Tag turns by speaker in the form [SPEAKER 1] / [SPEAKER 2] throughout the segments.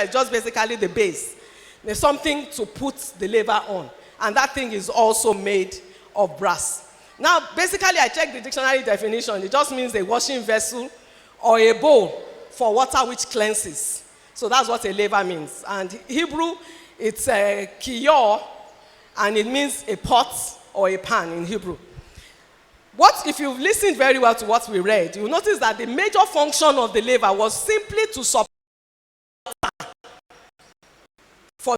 [SPEAKER 1] is just basically the base. There's something to put the laver on. And that thing is also made of brass. Now, basically, I checked the dictionary definition. It just means a washing vessel or a bowl for water which cleanses. So that's what a laver means. And Hebrew, it's a kiyor, and it means a pot or a pan in Hebrew. If you've listened very well to what we read, you'll notice that the major function of the laver was simply to supply for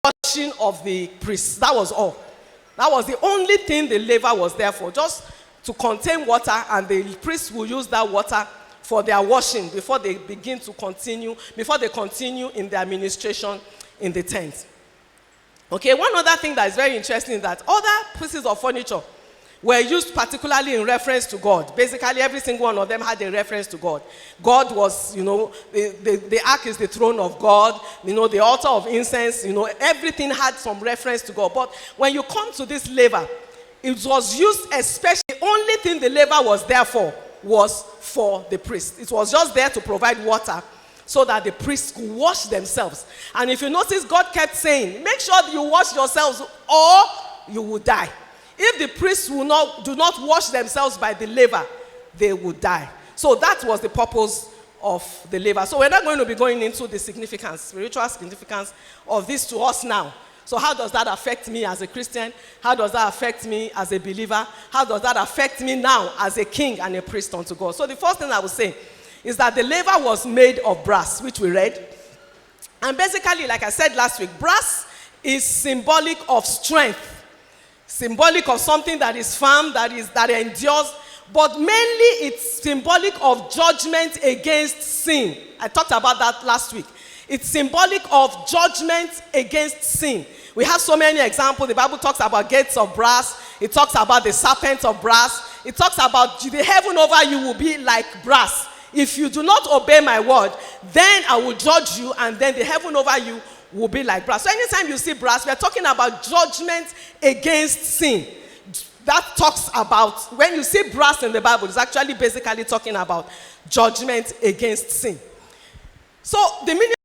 [SPEAKER 1] the washing of the priests. That was all. That was the only thing the laver was there for, just to contain water, and the priests will use that water for their washing before they continue in their administration in the tent. Okay, one other thing that is very interesting is that other pieces of furniture were used particularly in reference to God. Basically, every single one of them had a reference to God. God was, the ark is the throne of God, the altar of incense, everything had some reference to God. But when you come to this laver, it was used especially, the only thing the laver was there for was for the priest. It was just there to provide water so that the priests could wash themselves. And if you notice, God kept saying, make sure you wash yourselves or you will die. If the priests do not wash themselves by the laver, they would die. So that was the purpose of the laver. So we're not going to be going into the spiritual significance of this to us now. So how does that affect me as a Christian? How does that affect me as a believer? How does that affect me now as a king and a priest unto God? So the first thing I would say is that the laver was made of brass, which we read. And basically, like I said last week, brass is symbolic of strength. Symbolic of something that is firm, that endures, but mainly it's symbolic of judgment against sin. I talked about that last week. It's symbolic of judgment against sin. We have so many examples. The Bible talks about gates of brass. It talks about the serpents of brass. It talks about the heaven over you will be like brass. If you do not obey my word, then I will judge you, and then the heaven over you will be like brass. So anytime you see brass, we are talking about judgment against sin. That talks about, when you see brass in the Bible, it's actually basically talking about judgment against sin. So the meaning